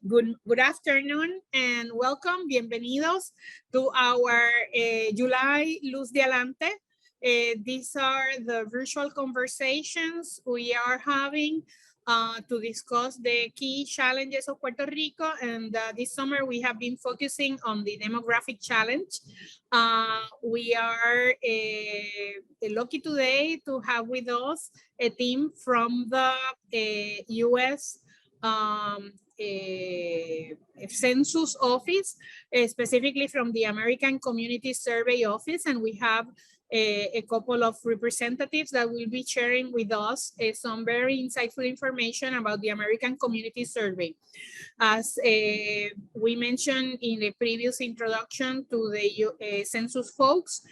Good afternoon and welcome. Bienvenidos to our July Luz de Alante. These are the virtual conversations we are having to discuss the key challenges of Puerto Rico. And this summer we have been focusing on the demographic challenge. We are lucky today to have with us a team from the U.S. Census office, specifically from the American Community Survey office, and we have a couple of representatives that will be sharing with us some very insightful information about the American Community Survey. As we mentioned in the previous introduction to the census folks,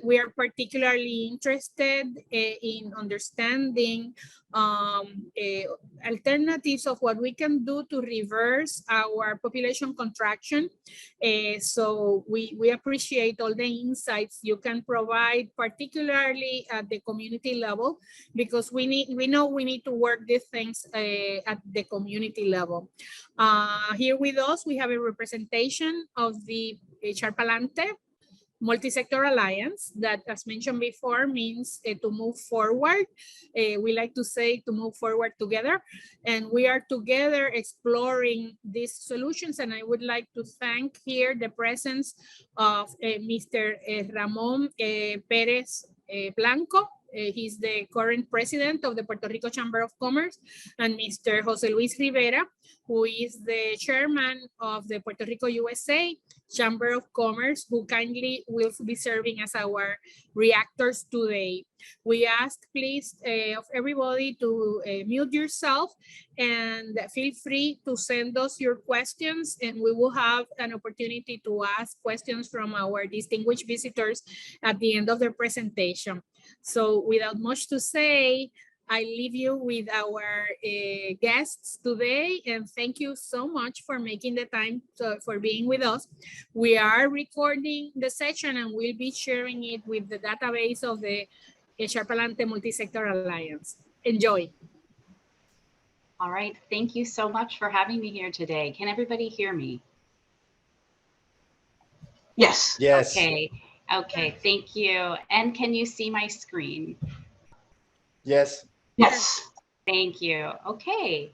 we are particularly interested in understanding alternatives of what we can do to reverse our population contraction. So we appreciate all the insights you can provide, particularly at the community level, because we know we need to work these things at the community level. Here with us, we have a representation of the Alante Multi-Sector Alliance that, as mentioned before, means to move forward. We like to say to move forward together, and we are together exploring these solutions. And I would like to thank here the presence of Mr. Ramon Perez Blanco. He's the current president of the Puerto Rico Chamber of Commerce, and Mr. Jose Luis Rivera, who is the chairman of the Puerto Rico USA Chamber of Commerce, who kindly will be serving as our reactors today. We ask, please, of everybody to mute yourself and feel free to send us your questions, and we will have an opportunity to ask questions from our distinguished visitors at the end of their presentation. So without much to say, I leave you with our guests today, and thank you so much for making the time for being with us. We are recording the session and we'll be sharing it with the database of the Alante Multi-Sector Alliance. Enjoy. All right, thank you so much for having me here today. Can everybody hear me? Yes. Yes. Okay, thank you. And can you see my screen? Yes. Yes. Thank you. Okay.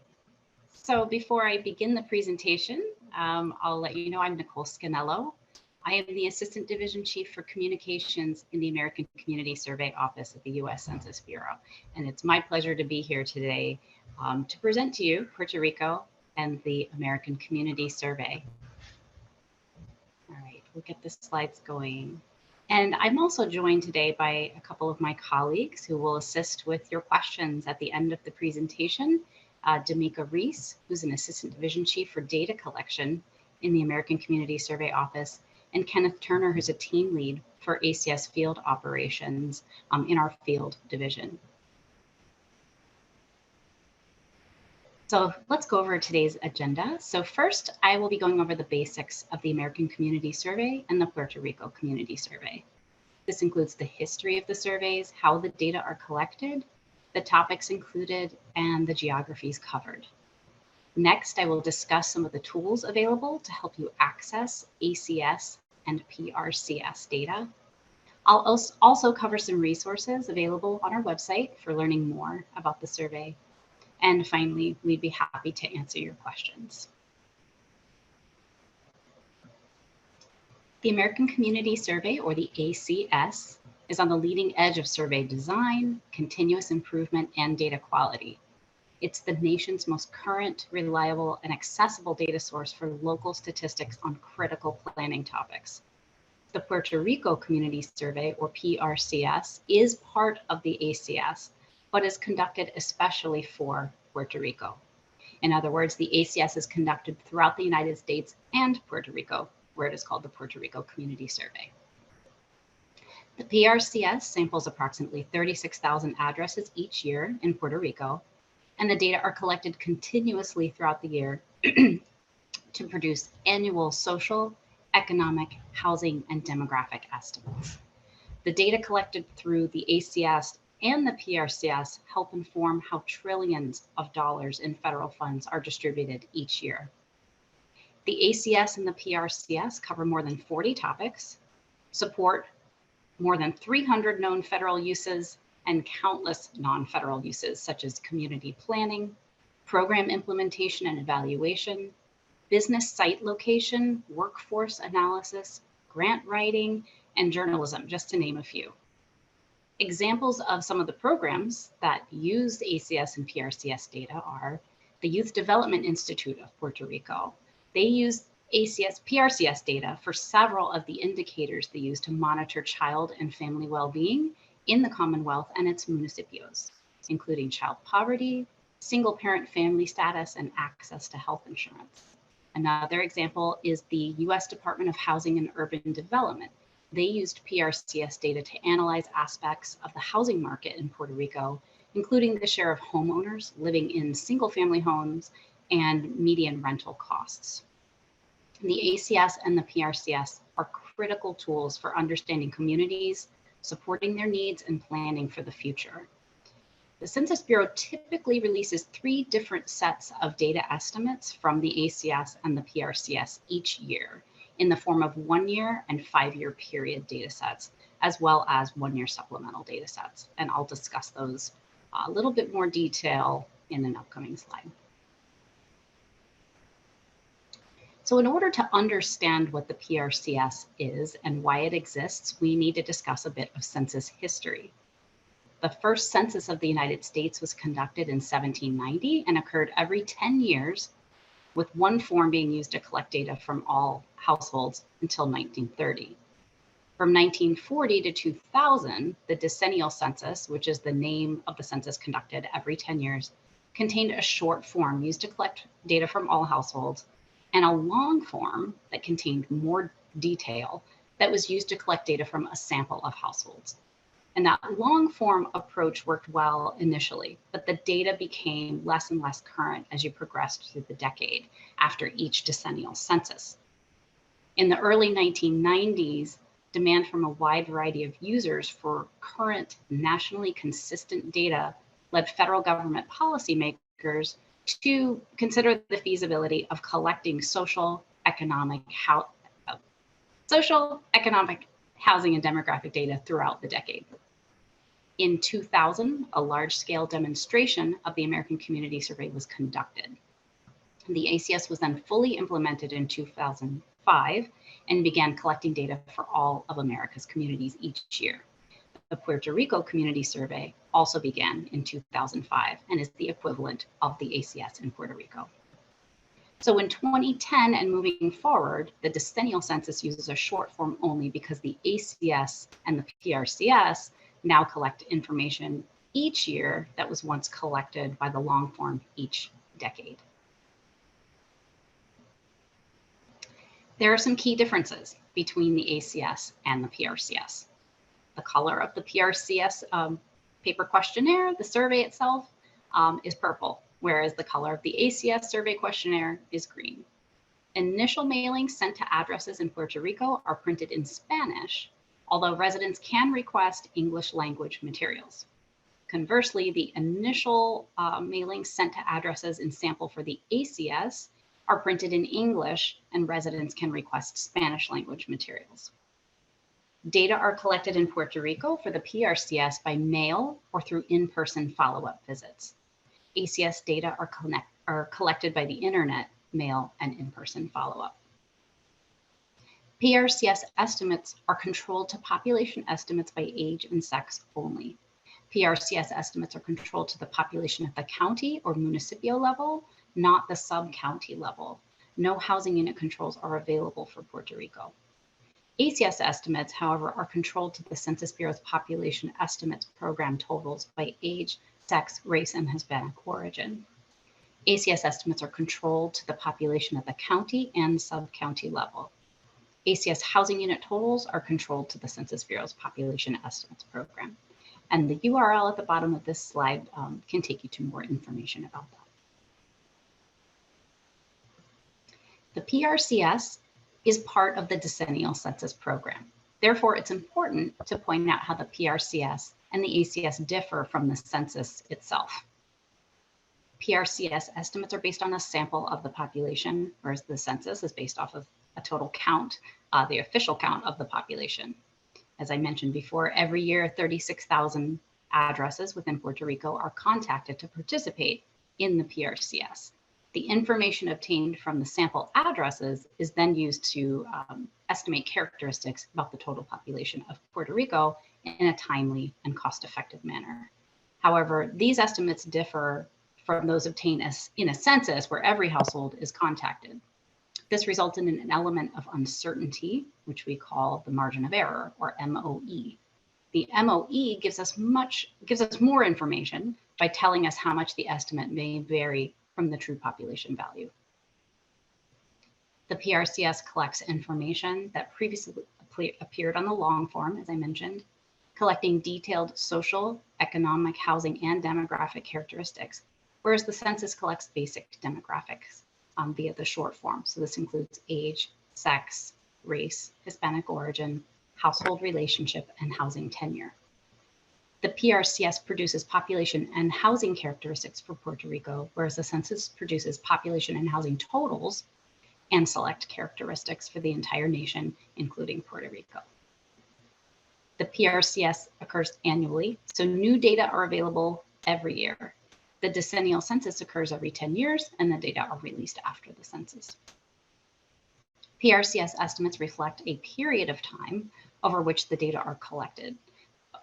So before I begin the presentation, I'll let you know I'm Nicole Scaniello. I am the Assistant Division Chief for Communications in the American Community Survey Office at the U.S. Census Bureau. And it's my pleasure to be here today to present to you Puerto Rico and the American Community Survey. All right, we'll get the slides going. And I'm also joined today by a couple of my colleagues who will assist with your questions at the end of the presentation. Dameka Reese, who's an Assistant Division Chief for Data Collection in the American Community Survey Office, and Kenneth Turner, who's a team lead for ACS field operations in our field division. So let's go over today's agenda. So first, I will be going over the basics of the American Community Survey and the Puerto Rico Community Survey. This includes the history of the surveys, how the data are collected, the topics included, and the geographies covered. Next, I will discuss some of the tools available to help you access ACS and PRCS data. I'll also cover some resources available on our website for learning more about the survey. And finally, we'd be happy to answer your questions. The American Community Survey, or the ACS, is on the leading edge of survey design, continuous improvement, and data quality. It's the nation's most current, reliable, and accessible data source for local statistics on critical planning topics. The Puerto Rico Community Survey, or PRCS, is part of the ACS, but is conducted especially for Puerto Rico. In other words, the ACS is conducted throughout the United States and Puerto Rico, where it is called the Puerto Rico Community Survey. The PRCS samples approximately 36,000 addresses each year in Puerto Rico, and the data are collected continuously throughout the year to produce annual social, economic, housing, and demographic estimates. The data collected through the ACS and the PRCS help inform how trillions of dollars in federal funds are distributed each year. The ACS and the PRCS cover more than 40 topics, support more than 300 known federal uses and countless non-federal uses such as community planning, program implementation and evaluation, business site location, workforce analysis, grant writing, and journalism, just to name a few. Examples of some of the programs that use ACS and PRCS data are the Youth Development Institute of Puerto Rico. They use ACS, PRCS data for several of the indicators they use to monitor child and family well-being in the Commonwealth and its municipios, including child poverty, single-parent family status, and access to health insurance. Another example is the U.S. Department of Housing and Urban Development. They used PRCS data to analyze aspects of the housing market in Puerto Rico, including the share of homeowners living in single-family homes and median rental costs. The ACS and the PRCS are critical tools for understanding communities, supporting their needs, and planning for the future. The Census Bureau typically releases 3 different sets of data estimates from the ACS and the PRCS each year in the form of 1-year and 5-year period data sets, as well as 1-year supplemental data sets. And I'll discuss those a little bit more detail in an upcoming slide. So in order to understand what the PRCS is and why it exists, we need to discuss a bit of census history. The first census of the United States was conducted in 1790 and occurred every 10 years, with one form being used to collect data from all households until 1930. From 1940 to 2000, the decennial census, which is the name of the census conducted every 10 years, contained a short form used to collect data from all households and a long form that contained more detail that was used to collect data from a sample of households. And that long form approach worked well initially, but the data became less and less current as you progressed through the decade after each decennial census. In the early 1990s, demand from a wide variety of users for current, nationally consistent data led federal government policymakers to consider the feasibility of collecting social, economic, housing, and demographic data throughout the decade. In 2000, a large-scale demonstration of the American Community Survey was conducted. The ACS was then fully implemented in 2005 and began collecting data for all of America's communities each year. The Puerto Rico Community Survey also began in 2005 and is the equivalent of the ACS in Puerto Rico. So in 2010 and moving forward, the decennial census uses a short form only because the ACS and the PRCS now collect information each year that was once collected by the long form each decade. There are some key differences between the ACS and the PRCS. The color of the PRCS paper questionnaire, the survey itself, is purple, whereas the color of the ACS survey questionnaire is green. Initial mailings sent to addresses in Puerto Rico are printed in Spanish, although residents can request English language materials. Conversely, the initial mailings sent to addresses in sample for the ACS are printed in English, and residents can request Spanish language materials. Data are collected in Puerto Rico for the PRCS by mail or through in-person follow-up visits. ACS data are collected by the internet, mail, and in-person follow-up. PRCS estimates are controlled to population estimates by age and sex only. PRCS estimates are controlled to the population at the county or municipio level, not the sub-county level. No housing unit controls are available for Puerto Rico. ACS estimates, however, are controlled to the Census Bureau's population estimates program totals by age, sex, race, and Hispanic origin. ACS estimates are controlled to the population at the county and sub-county level. ACS housing unit totals are controlled to the Census Bureau's population estimates program. And the URL at the bottom of this slide can take you to more information about that. The PRCS is part of the decennial census program. Therefore, it's important to point out how the PRCS and the ACS differ from the census itself. PRCS estimates are based on a sample of the population, whereas the census is based off of a total count, the official count of the population. As I mentioned before, every year 36,000 addresses within Puerto Rico are contacted to participate in the PRCS. The information obtained from the sample addresses is then used to estimate characteristics about the total population of Puerto Rico in a timely and cost-effective manner. However, these estimates differ from those obtained in a census where every household is contacted. This results in an element of uncertainty, which we call the margin of error, or MOE. The MOE gives us more information by telling us how much the estimate may vary from the true population value. The PRCS collects information that previously appeared on the long form, as I mentioned, collecting detailed social, economic, housing, and demographic characteristics, whereas the census collects basic demographics via the short form. So this includes age, sex, race, Hispanic origin, household relationship, and housing tenure. The PRCS produces population and housing characteristics for Puerto Rico, whereas the census produces population and housing totals and select characteristics for the entire nation, including Puerto Rico. The PRCS occurs annually, so new data are available every year. The decennial census occurs every 10 years, and the data are released after the census. PRCS estimates reflect a period of time over which the data are collected,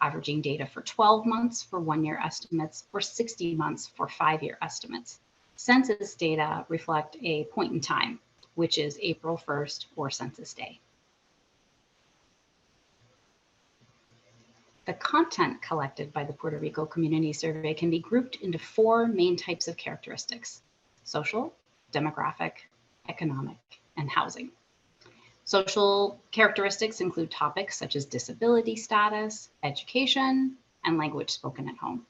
averaging data for 12 months for one-year estimates or 60 months for five-year estimates. Census data reflect a point in time, which is April 1st or Census Day. The content collected by the Puerto Rico Community Survey can be grouped into four main types of characteristics: social, demographic, economic, and housing. Social characteristics include topics such as disability status, education, and language spoken at home.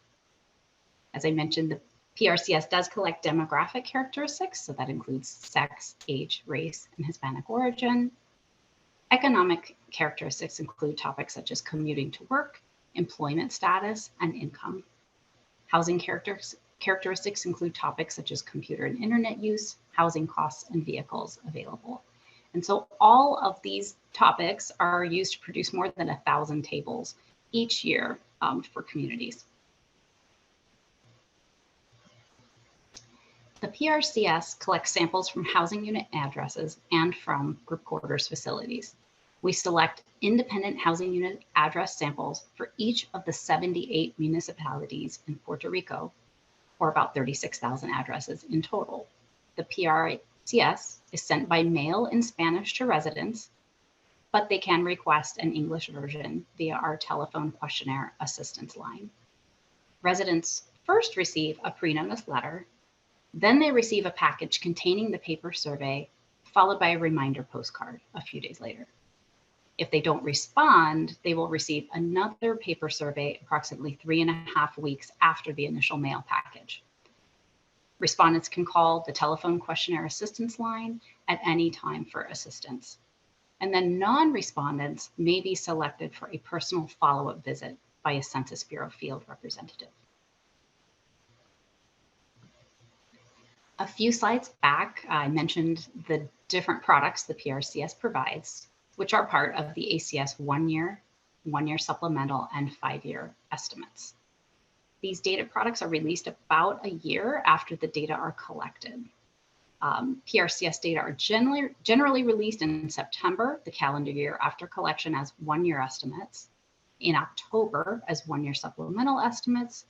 As I mentioned, the PRCS does collect demographic characteristics, so that includes sex, age, race, and Hispanic origin. Economic characteristics include topics such as commuting to work, employment status, and income. Housing characteristics include topics such as computer and internet use, housing costs, and vehicles available. And so all of these topics are used to produce more than 1,000 tables each year for communities. The PRCS collects samples from housing unit addresses and from group quarters facilities. We select independent housing unit address samples for each of the 78 municipalities in Puerto Rico, or about 36,000 addresses in total. The PRCS is sent by mail in Spanish to residents, but they can request an English version via our telephone questionnaire assistance line. Residents first receive a pre-notice letter, then they receive a package containing the paper survey, followed by a reminder postcard a few days later. If they don't respond, they will receive another paper survey approximately 3.5 weeks after the initial mail package. Respondents can call the telephone questionnaire assistance line at any time for assistance. And then non-respondents may be selected for a personal follow-up visit by a Census Bureau field representative. A few slides back, I mentioned the different products the PRCS provides, which are part of the ACS one-year supplemental, and 5-year estimates. These data products are released about a year after the data are collected. PRCS data are generally released in September, the calendar year after collection, as one-year estimates, in October as one-year supplemental estimates,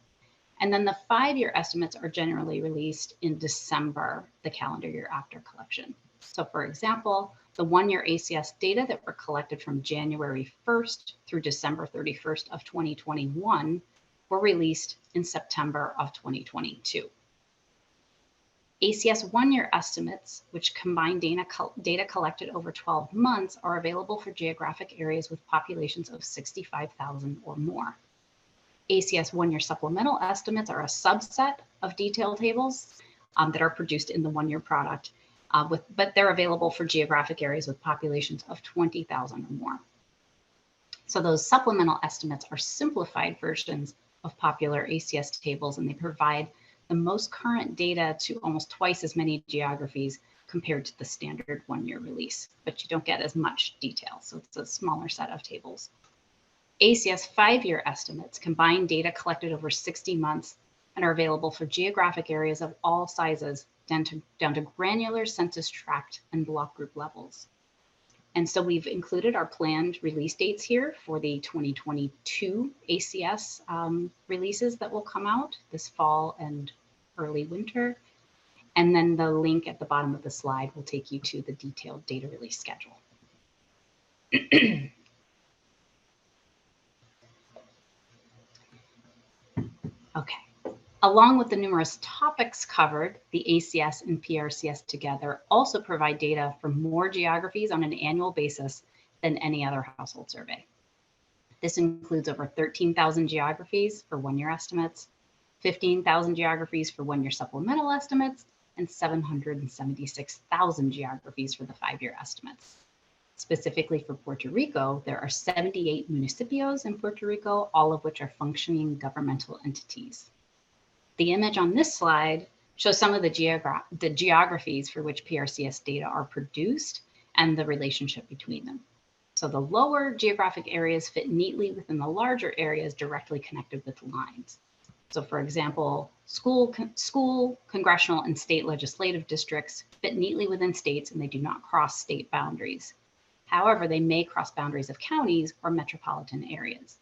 and then the 5-year estimates are generally released in December, the calendar year after collection. So for example, the one-year ACS data that were collected from January 1st through December 31st of 2021 were released in September of 2022. ACS one-year estimates, which combine data collected over 12 months, are available for geographic areas with populations of 65,000 or more. ACS one-year supplemental estimates are a subset of detailed tables that are produced in the one-year product, but they're available for geographic areas with populations of 20,000 or more. So those supplemental estimates are simplified versions of popular ACS tables, and they provide the most current data to almost twice as many geographies compared to the standard 1-year release, but you don't get as much detail, so it's a smaller set of tables. ACS 5-year estimates combine data collected over 60 months and are available for geographic areas of all sizes down to granular census tract and block group levels. And so we've included our planned release dates here for the 2022 ACS releases that will come out this fall and early winter. And then the link at the bottom of the slide will take you to the detailed data release schedule. Okay. Along with the numerous topics covered, the ACS and PRCS together also provide data for more geographies on an annual basis than any other household survey. This includes over 13,000 geographies for 1-year estimates, 15,000 geographies for 1-year supplemental estimates, and 776,000 geographies for the 5-year estimates. Specifically for Puerto Rico, there are 78 municipios in Puerto Rico, all of which are functioning governmental entities. The image on this slide shows some of the geographies for which PRCS data are produced and the relationship between them. So the lower geographic areas fit neatly within the larger areas directly connected with lines. So for example, school, congressional, and state legislative districts fit neatly within states and they do not cross state boundaries. However, they may cross boundaries of counties or metropolitan areas.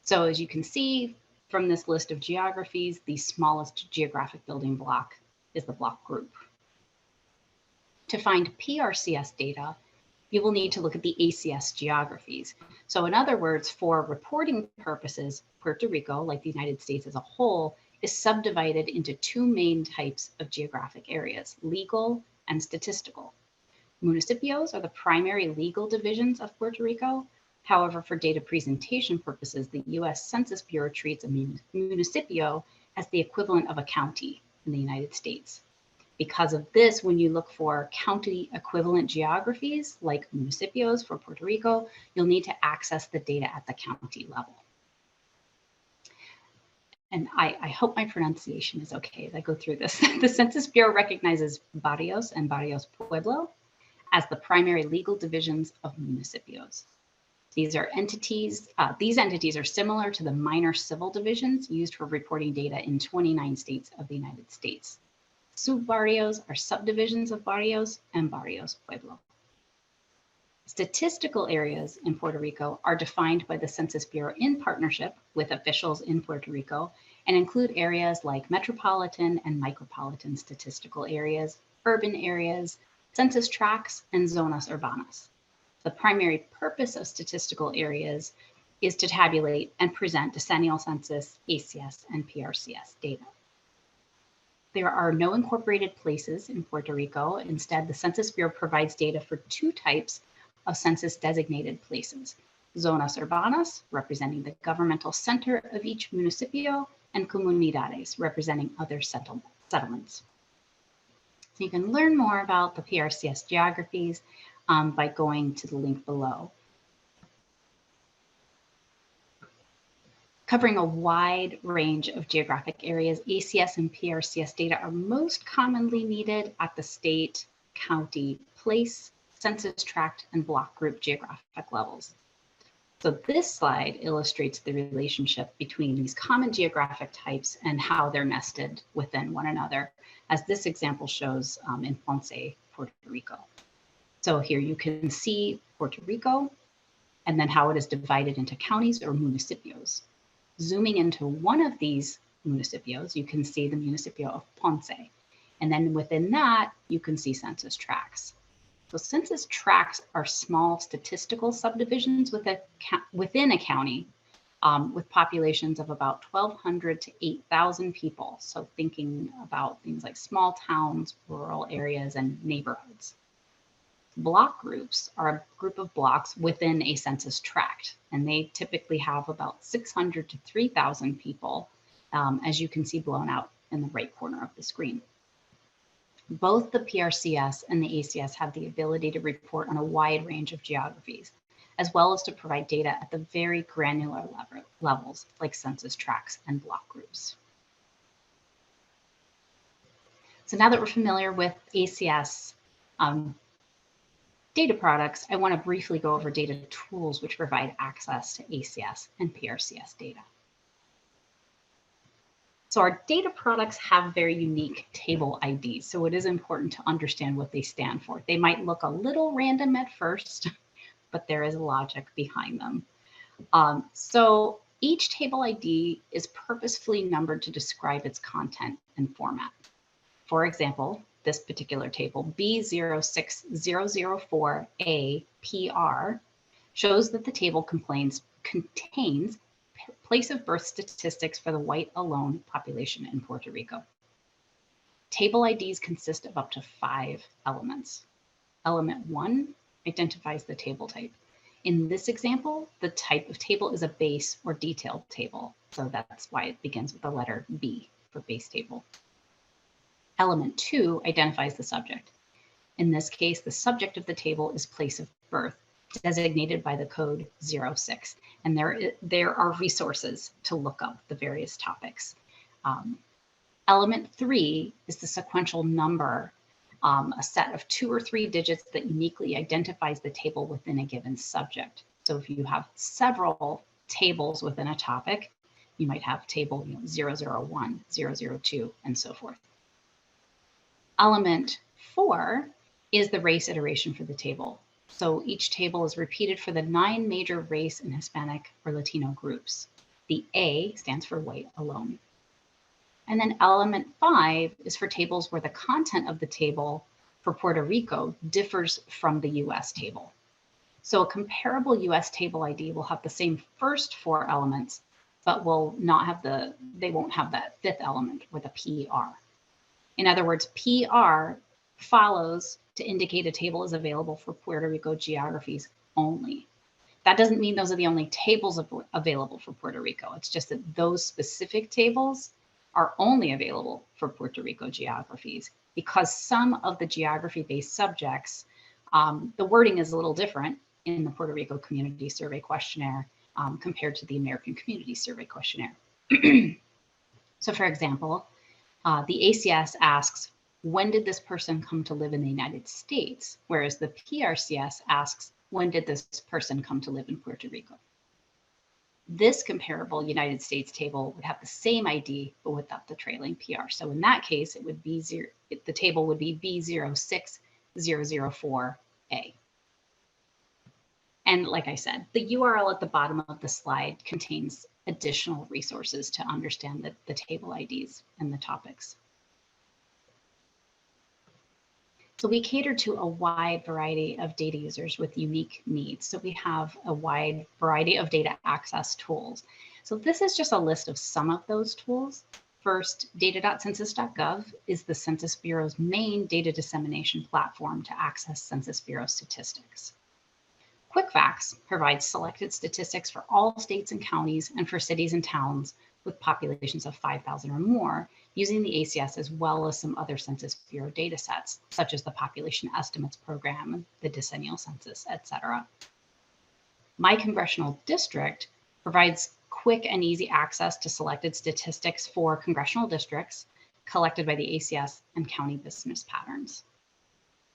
So as you can see, from this list of geographies, the smallest geographic building block is the block group. To find PRCS data, you will need to look at the ACS geographies. So in other words, for reporting purposes, Puerto Rico, like the United States as a whole, is subdivided into 2 main types of geographic areas, legal and statistical. Municipios are the primary legal divisions of Puerto Rico. However, for data presentation purposes, the U.S. Census Bureau treats a municipio as the equivalent of a county in the United States. Because of this, when you look for county equivalent geographies like municipios for Puerto Rico, you'll need to access the data at the county level. And I hope my pronunciation is okay as I go through this. The Census Bureau recognizes barrios and barrios pueblo as the primary legal divisions of municipios. These entities are similar to the minor civil divisions used for reporting data in 29 states of the United States. Subbarrios are subdivisions of barrios and barrios pueblo. Statistical areas in Puerto Rico are defined by the Census Bureau in partnership with officials in Puerto Rico and include areas like metropolitan and micropolitan statistical areas, urban areas, census tracts, and zonas urbanas. The primary purpose of statistical areas is to tabulate and present decennial census, ACS, and PRCS data. There are no incorporated places in Puerto Rico. Instead, the Census Bureau provides data for 2 types of census designated places: zonas urbanas, representing the governmental center of each municipio, and comunidades, representing other settlements. So you can learn more about the PRCS geographies by going to the link below. Covering a wide range of geographic areas, ACS and PRCS data are most commonly needed at the state, county, place, census tract, and block group geographic levels. So this slide illustrates the relationship between these common geographic types and how they're nested within one another, as this example shows in Ponce, Puerto Rico. So here you can see Puerto Rico, and then how it is divided into counties or municipios. Zooming into one of these municipios, you can see the municipio of Ponce. And then within that, you can see census tracts. So census tracts are small statistical subdivisions within a county with populations of about 1,200 to 8,000 people. So thinking about things like small towns, rural areas, and neighborhoods. Block groups are a group of blocks within a census tract, and they typically have about 600 to 3,000 people, as you can see blown out in the right corner of the screen. Both the PRCS and the ACS have the ability to report on a wide range of geographies, as well as to provide data at the very granular levels like census tracts and block groups. So now that we're familiar with ACS data products, I want to briefly go over data tools which provide access to ACS and PRCS data. So our data products have very unique table IDs, so it is important to understand what they stand for. They might look a little random at first, but there is logic behind them. So each table ID is purposefully numbered to describe its content and format. For example, this particular table, B06004A-PR, shows that the table contains place of birth statistics for the white alone population in Puerto Rico. Table IDs consist of up to 5 elements. Element 1 identifies the table type. In this example, the type of table is a base or detailed table, so that's why it begins with the letter B for base table. Element 2 identifies the subject. In this case, the subject of the table is place of birth, designated by the code 06. And there are resources to look up the various topics. Element 3 is the sequential number, a set of 2 or 3 digits that uniquely identifies the table within a given subject. So if you have several tables within a topic, you might have table 001, 002, and so forth. Element 4 is the race iteration for the table. So each table is repeated for the 9 major race and Hispanic or Latino groups. The A stands for white alone. And then element 5 is for tables where the content of the table for Puerto Rico differs from the US table. So a comparable US table ID will have the same first 4 elements, but they won't have that 5th element with a PR. In other words, PR follows to indicate a table is available for Puerto Rico geographies only. That doesn't mean those are the only tables available for Puerto Rico. It's just that those specific tables are only available for Puerto Rico geographies because some of the geography-based subjects, the wording is a little different in the Puerto Rico Community Survey Questionnaire compared to the American Community Survey Questionnaire. So for example, the ACS asks, when did this person come to live in the United States? Whereas the PRCS asks, when did this person come to live in Puerto Rico? This comparable United States table would have the same ID, but without the trailing PR. So in that case, it would be the table would be B06004A. And like I said, the URL at the bottom of the slide contains additional resources to understand the table IDs and the topics. So we cater to a wide variety of data users with unique needs. So we have a wide variety of data access tools. So this is just a list of some of those tools. First, data.census.gov is the Census Bureau's main data dissemination platform to access Census Bureau statistics. QuickFacts provides selected statistics for all states and counties and for cities and towns with populations of 5,000 or more, using the ACS as well as some other Census Bureau data sets, such as the Population Estimates Program, the Decennial Census, etc. My Congressional District provides quick and easy access to selected statistics for congressional districts collected by the ACS and county business patterns.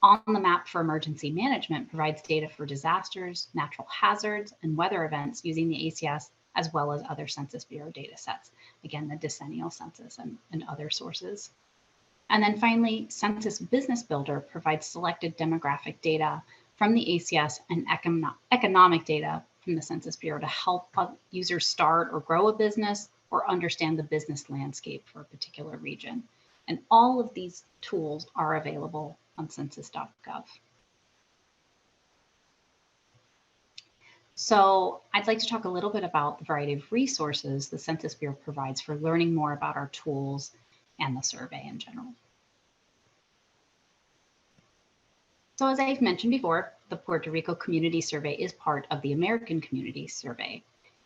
On the Map for Emergency Management provides data for disasters, natural hazards, and weather events using the ACS as well as other Census Bureau data sets. Again, the decennial census and other sources. And then finally, Census Business Builder provides selected demographic data from the ACS and economic data from the Census Bureau to help users start or grow a business or understand the business landscape for a particular region. And all of these tools are available on census.gov. So I'd like to talk a little bit about the variety of resources the Census Bureau provides for learning more about our tools and the survey in general. So as I've mentioned before, the Puerto Rico Community Survey is part of the American Community Survey.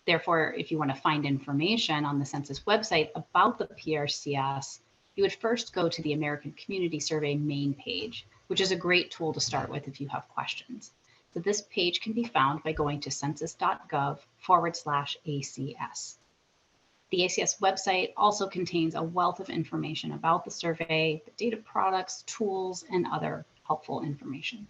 Therefore, if you want to find information on the Census website about the PRCS, you would first go to the American Community Survey main page, which is a great tool to start with if you have questions. So this page can be found by going to census.gov/ACS. The ACS website also contains a wealth of information about the survey, the data products, tools, and other helpful information.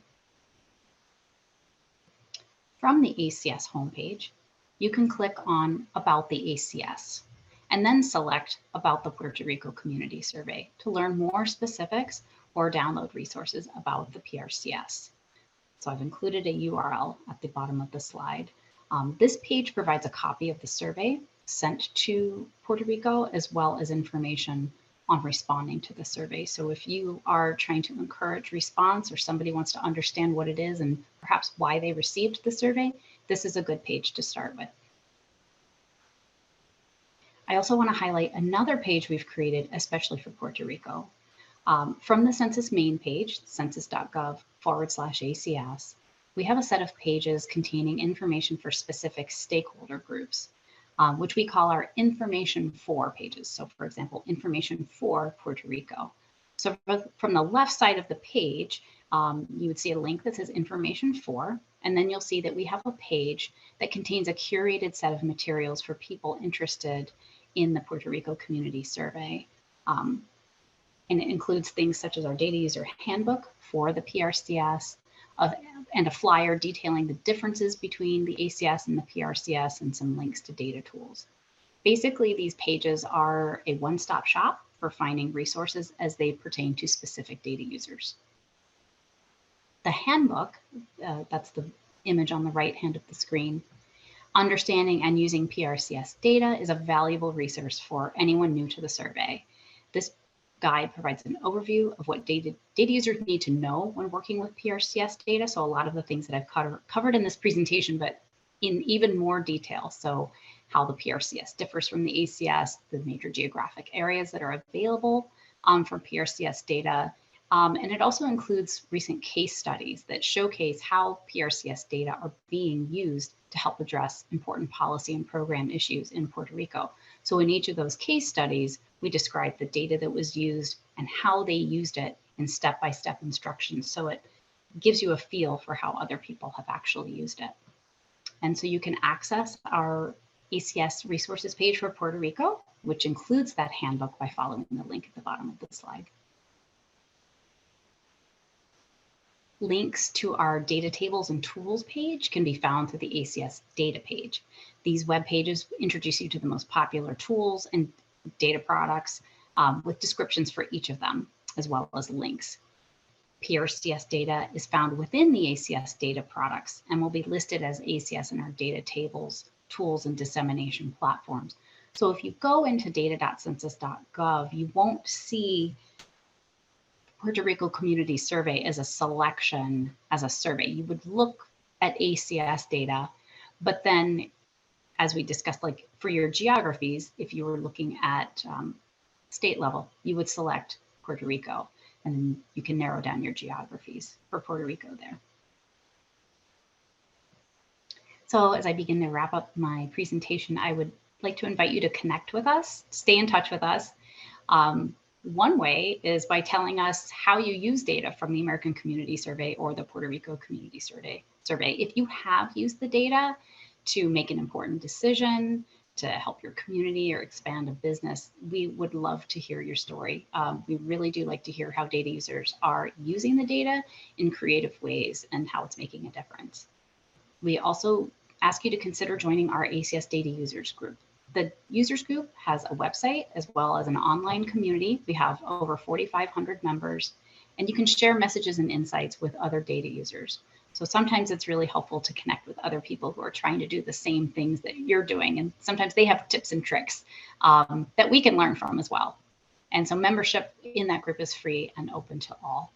From the ACS homepage, you can click on About the ACS and then select About the Puerto Rico Community Survey to learn more specifics or download resources about the PRCS. So I've included a URL at the bottom of the slide. This page provides a copy of the survey sent to Puerto Rico, as well as information on responding to the survey. So if you are trying to encourage response or somebody wants to understand what it is and perhaps why they received the survey, this is a good page to start with. I also want to highlight another page we've created especially for Puerto Rico. From the census main page, census.gov/ACS, we have a set of pages containing information for specific stakeholder groups, which we call our information for pages. So for example, information for Puerto Rico. So from the left side of the page, you would see a link that says information for, and then you'll see that we have a page that contains a curated set of materials for people interested in the Puerto Rico Community Survey. And it includes things such as our data user handbook for the PRCS, and a flyer detailing the differences between the ACS and the PRCS, and some links to data tools. Basically, these pages are a one-stop shop for finding resources as they pertain to specific data users. The handbook, that's the image on the right hand of the screen, understanding and using PRCS data is a valuable resource for anyone new to the survey. This guide provides an overview of what data users need to know when working with PRCS data. So a lot of the things that I've covered in this presentation, but in even more detail. So how the PRCS differs from the ACS, the major geographic areas that are available for PRCS data. And it also includes recent case studies that showcase how PRCS data are being used to help address important policy and program issues in Puerto Rico. So in each of those case studies, we describe the data that was used and how they used it in step-by-step instructions. So it gives you a feel for how other people have actually used it. And so you can access our ACS resources page for Puerto Rico, which includes that handbook, by following the link at the bottom of the slide. Links to our data tables and tools page can be found through the ACS data page. These web pages introduce you to the most popular tools and data products with descriptions for each of them, as well as links. PRCS data is found within the ACS data products and will be listed as ACS in our data tables, tools, and dissemination platforms. So if you go into data.census.gov, you won't see Puerto Rico Community Survey as a selection as a survey. You would look at ACS data, but then, as we discussed, like for your geographies, if you were looking at state level, you would select Puerto Rico, and then you can narrow down your geographies for Puerto Rico there. So as I begin to wrap up my presentation, I would like to invite you to connect with us, stay in touch with us. One way is by telling us how you use data from the American Community Survey or the Puerto Rico Community Survey. If you have used the data to make an important decision, to help your community or expand a business, we would love to hear your story. We really do like to hear how data users are using the data in creative ways and how it's making a difference. We also ask you to consider joining our ACS Data Users Group. The users group has a website as well as an online community. We have over 4,500 members, and you can share messages and insights with other data users. So sometimes it's really helpful to connect with other people who are trying to do the same things that you're doing. And sometimes they have tips and tricks that we can learn from as well. And so membership in that group is free and open to all.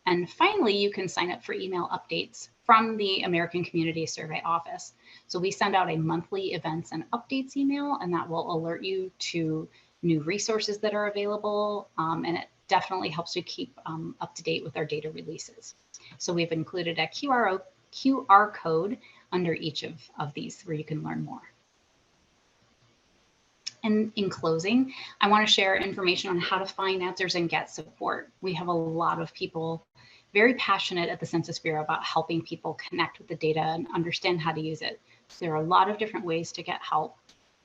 And finally, you can sign up for email updates from the American Community Survey Office. So we send out a monthly events and updates email, and that will alert you to new resources that are available. And it definitely helps you keep up to date with our data releases. So we've included a QR code under each of these where you can learn more. And in closing, I want to share information on how to find answers and get support. We have a lot of people very passionate at the Census Bureau about helping people connect with the data and understand how to use it. So there are a lot of different ways to get help.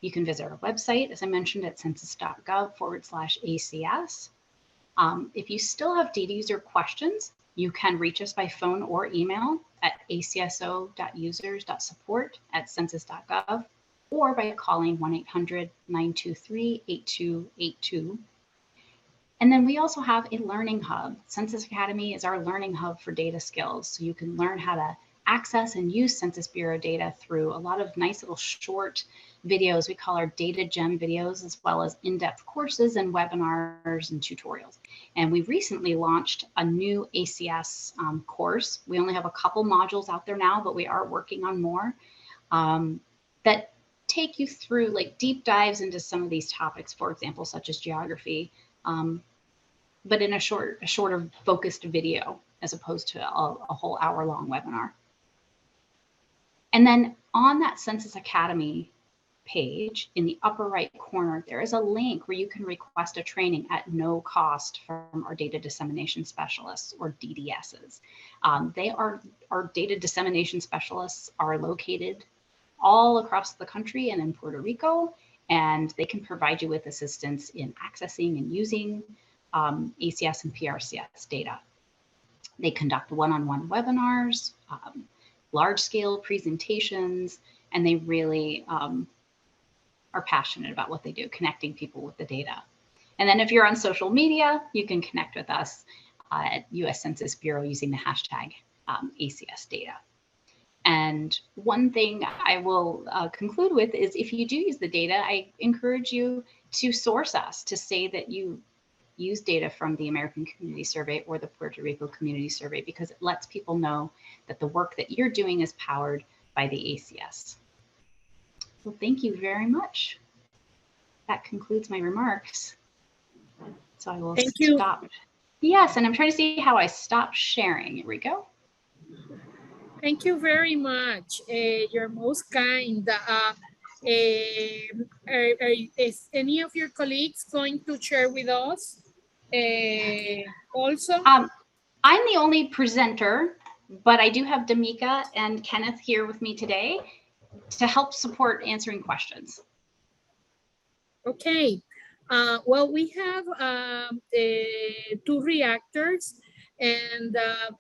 You can visit our website, as I mentioned, at census.gov/ACS. If you still have data user questions, you can reach us by phone or email at acso.users.support@census.gov or by calling 1-800-923-8282. And then we also have a learning hub. Census Academy is our learning hub for data skills. So you can learn how to access and use Census Bureau data through a lot of nice little short videos we call our data gem videos, as well as in-depth courses and webinars and tutorials. And we recently launched a new ACS course. We only have a couple modules out there now, but we are working on more that take you through like deep dives into some of these topics, for example, such as geography, but in a shorter focused video as opposed to a whole hour-long webinar. And then on that Census Academy page in the upper right corner, there is a link where you can request a training at no cost from our data dissemination specialists, or DDSs. Our data dissemination specialists are located all across the country and in Puerto Rico, and they can provide you with assistance in accessing and using ACS and PRCS data. They conduct one-on-one webinars, large-scale presentations, and they really are passionate about what they do, connecting people with the data. And then if you're on social media, you can connect with us at US Census Bureau using the hashtag ACS data. And one thing I will conclude with is, if you do use the data, I encourage you to source us, to say that you use data from the American Community Survey or the Puerto Rico Community Survey, because it lets people know that the work that you're doing is powered by the ACS. So thank you very much. That concludes my remarks. So I will stop. Yes, and I'm trying to see how I stop sharing. Here we go. Thank you very much. You're most kind. Is any of your colleagues going to share with us also? I'm the only presenter, but I do have Dameka and Kenneth here with me today to help support answering questions. Okay. Well, we have 2 reactors, and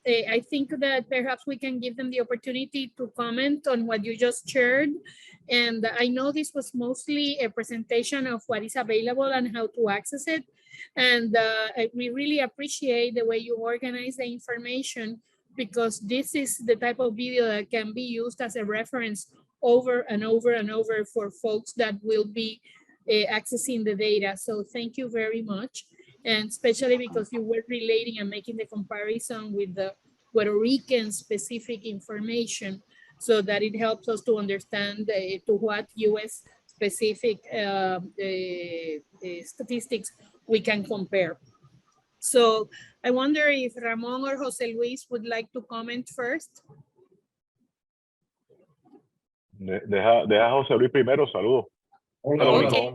I think that perhaps we can give them the opportunity to comment on what you just shared. And I know this was mostly a presentation of what is available and how to access it. And we really appreciate the way you organize the information, because this is the type of video that can be used as a reference over and over and over for folks that will be accessing the data. So thank you very much. And especially because you were relating and making the comparison with the Puerto Rican specific information, so that it helps us to understand to what US specific statistics we can compare. So I wonder if Ramon or Jose Luis would like to comment first. Deja Jose Luis primero, saludos. Okay.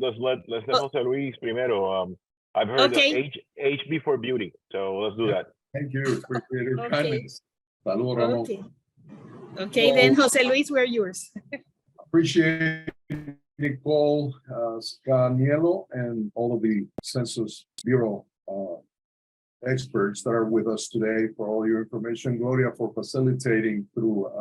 Let's let Jose Luis primero. I've heard age before beauty, so let's do that. Thank you. Appreciate your kindness. Saludos, Ramon. Okay, then Jose Luis, we're yours. Appreciate Nicole, Scaniello, and all of the Census Bureau experts that are with us today for all your information. Gloria, for facilitating through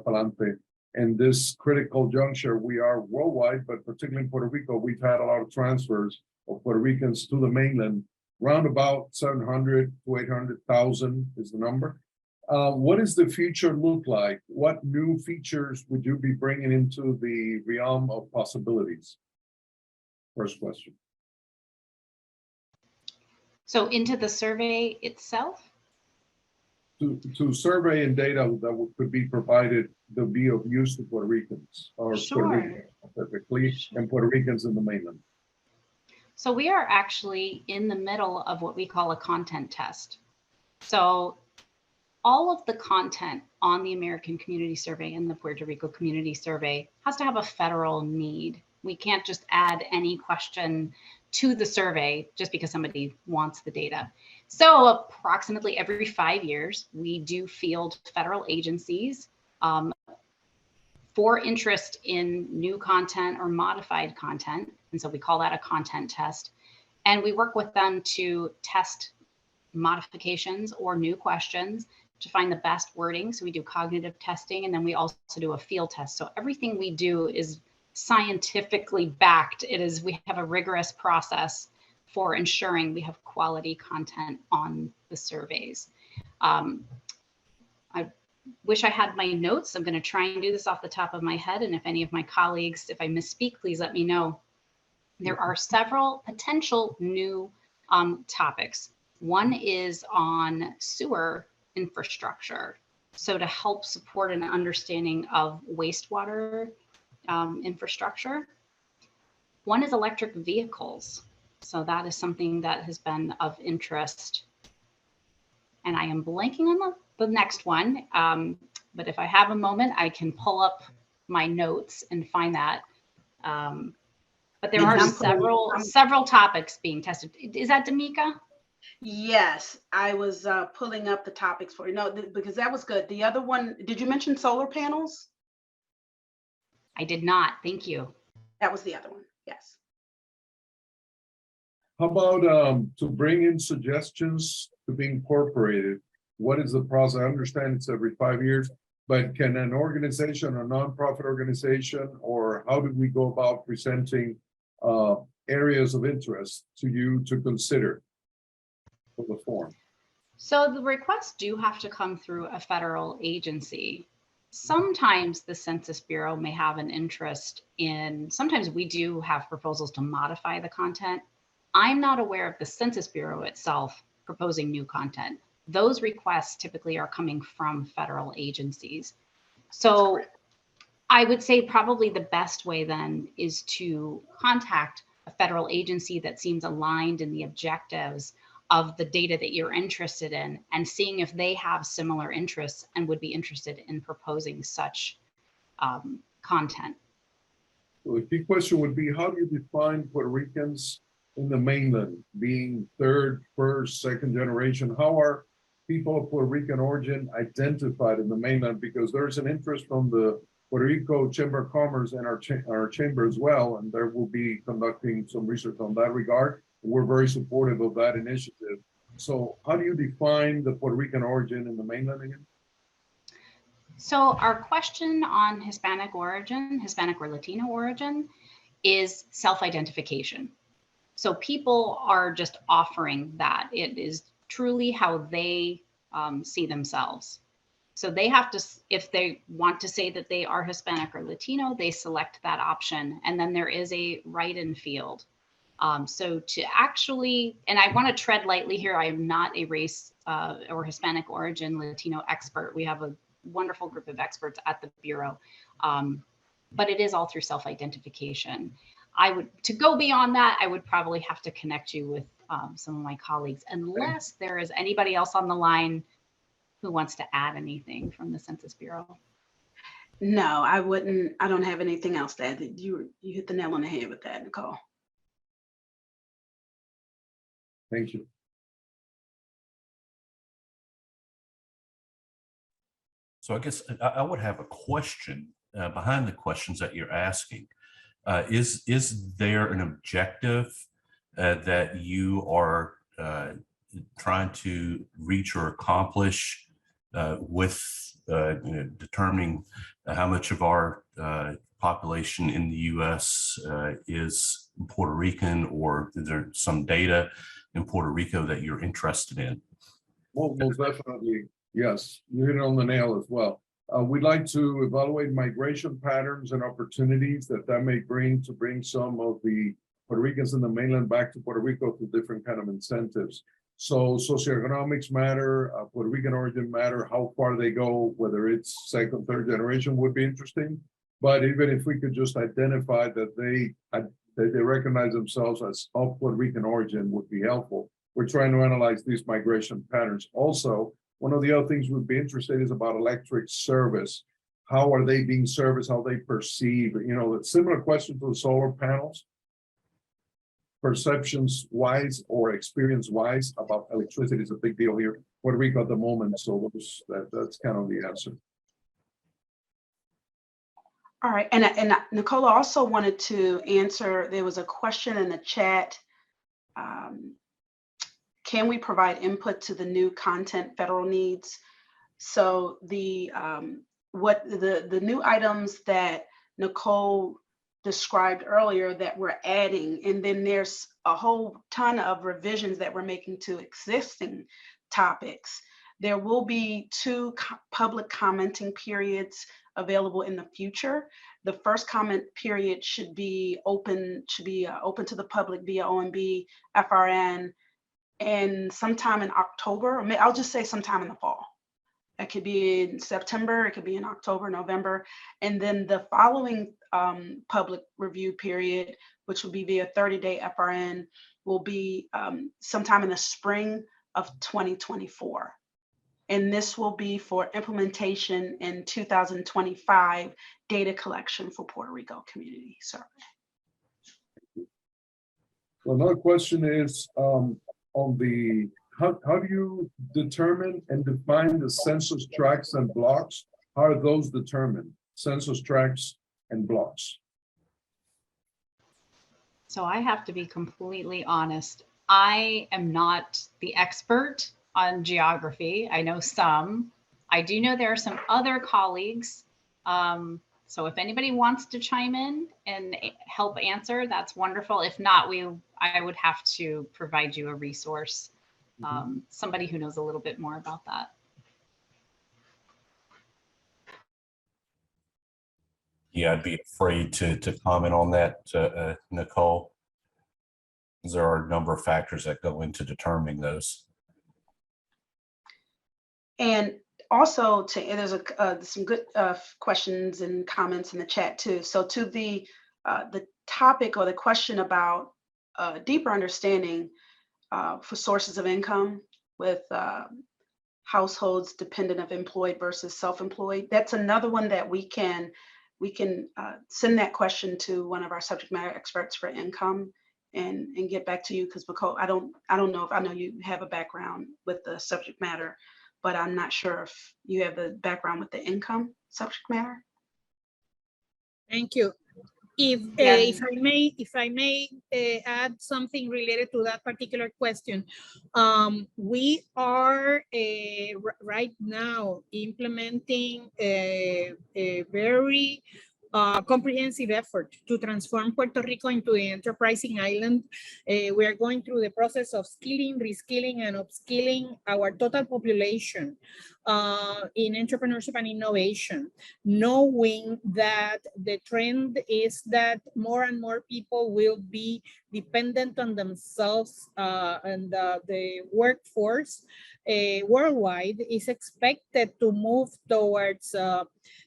Alante. And this critical juncture, we are worldwide, but particularly in Puerto Rico, we've had a lot of transfers of Puerto Ricans to the mainland. Round about 700 to 800,000 is the number. What does the future look like? What new features would you be bringing into the realm of possibilities? First question. So into the survey itself? To survey and data that could be provided to be of use to Puerto Ricans, or Sure. Puerto Ricans specifically, and Puerto Ricans in the mainland. So we are actually in the middle of what we call a content test. So all of the content on the American Community Survey and the Puerto Rico Community Survey has to have a federal need. We can't just add any question to the survey just because somebody wants the data. So approximately every 5 years, we do field federal agencies for interest in new content or modified content. And so we call that a content test. And we work with them to test modifications or new questions to find the best wording. So we do cognitive testing, and then we also do a field test. So everything we do is scientifically backed. We have a rigorous process for ensuring we have quality content on the surveys. I wish I had my notes. I'm going to try and do this off the top of my head. And if any of my colleagues, if I misspeak, please let me know. There are several potential new topics. One is on sewer infrastructure. So to help support an understanding of wastewater infrastructure. One is electric vehicles. So that is something that has been of interest. And I am blanking on the next one. But if I have a moment, I can pull up my notes and find that. But there are several topics being tested. Is that Dameka? Yes, I was pulling up the topics for you. No, because that was good. The other one, did you mention solar panels? I did not. Thank you. That was the other one. Yes. How about to bring in suggestions to be incorporated? What is the process? I understand it's every 5 years, but can an organization, a nonprofit organization, or how do we go about presenting areas of interest to you to consider for the form? So the requests do have to come through a federal agency. Sometimes the Census Bureau may have an interest in, sometimes we do have proposals to modify the content. I'm not aware of the Census Bureau itself proposing new content. Those requests typically are coming from federal agencies. So I would say probably the best way then is to contact a federal agency that seems aligned in the objectives of the data that you're interested in, and seeing if they have similar interests and would be interested in proposing such content. So the key question would be, how do you define Puerto Ricans in the mainland, being third, first, second generation? How are people of Puerto Rican origin identified in the mainland? Because there's an interest from the Puerto Rico Chamber of Commerce and our chamber as well, and there will be conducting some research on that regard. We're very supportive of that initiative. So how do you define the Puerto Rican origin in the mainland again? So our question on Hispanic origin, Hispanic or Latino origin, is self-identification. So people are just offering that. It is truly how they see themselves. So they have to, if they want to say that they are Hispanic or Latino, they select that option. And then there is a write-in field. So to actually, and I want to tread lightly here, I am not a race or Hispanic origin Latino expert. We have a wonderful group of experts at the Bureau, but it is all through self-identification. To go beyond that, I would probably have to connect you with some of my colleagues, unless there is anybody else on the line who wants to add anything from the Census Bureau. No, I wouldn't. I don't have anything else to add. You hit the nail on the head with that, Nicole. Thank you. So I guess I would have a question behind the questions that you're asking. Is there an objective that you are trying to reach or accomplish with determining how much of our population in the U.S. is Puerto Rican, or is there some data in Puerto Rico that you're interested in? Well, most definitely, yes. You hit it on the nail as well. We'd like to evaluate migration patterns and opportunities that may bring some of the Puerto Ricans in the mainland back to Puerto Rico through different kind of incentives. So socioeconomics matter, Puerto Rican origin matter, how far they go, whether it's second, third generation would be interesting. But even if we could just identify that they recognize themselves as of Puerto Rican origin would be helpful. We're trying to analyze these migration patterns. Also, one of the other things we'd be interested in is about electric service. How are they being serviced? How they perceive? A similar question to the solar panels. Perceptions wise or experience wise about electricity is a big deal here. Puerto Rico at the moment, so that's kind of the answer. All right, and Nicole also wanted to answer, there was a question in the chat. Can we provide input to the new content federal needs? So the new items that Nicole described earlier that we're adding, and then there's a whole ton of revisions that we're making to existing topics. There will be 2 public commenting periods available in the future. The first comment period should be open to the public via OMB, FRN, and sometime in October, or I'll just say sometime in the fall. It could be in September, it could be in October, November. And then the following public review period, which will be via 30-day FRN, will be sometime in the spring of 2024. And this will be for implementation in 2025 data collection for Puerto Rico community survey. So another question is on the, how do you determine and define the census tracts and blocks? How are those determined? Census tracts and blocks. So I have to be completely honest. I am not the expert on geography. I know some. I do know there are some other colleagues. So if anybody wants to chime in and help answer, that's wonderful. If not, I would have to provide you a resource, somebody who knows a little bit more about that. Yeah, I'd be afraid to comment on that, Nicole. There are a number of factors that go into determining those. And also, there's some good questions and comments in the chat too. So to the topic or the question about deeper understanding for sources of income with households dependent of employed versus self-employed, that's another one that we can send that question to one of our subject matter experts for income and get back to you, because I don't know if I know you have a background with the subject matter, but I'm not sure if you have the background with the income subject matter. Thank you. If I may add something related to that particular question, we are right now implementing a very comprehensive effort to transform Puerto Rico into an enterprising island. We are going through the process of skilling, reskilling, and upskilling our total population in entrepreneurship and innovation, knowing that the trend is that more and more people will be dependent on themselves, and the workforce worldwide is expected to move towards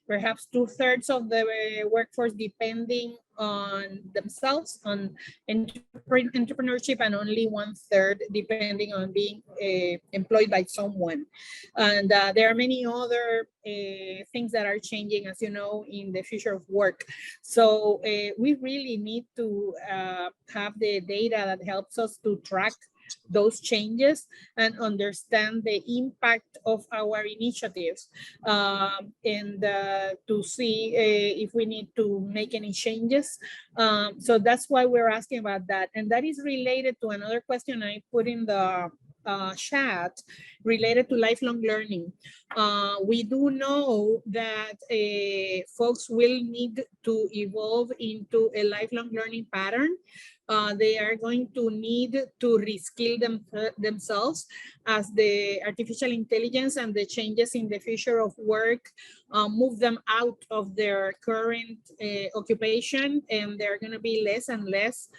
perhaps 2/3 of the workforce depending on themselves, on entrepreneurship, and only 1/3 depending on being employed by someone. And there are many other things that are changing, as you know, in the future of work. So we really need to have the data that helps us to track those changes and understand the impact of our initiatives, and to see if we need to make any changes. So that's why we're asking about that. And that is related to another question I put in the chat related to lifelong learning. We do know that folks will need to evolve into a lifelong learning pattern. They are going to need to reskill themselves as the artificial intelligence and the changes in the future of work move them out of their current occupation, and there are going to be less and less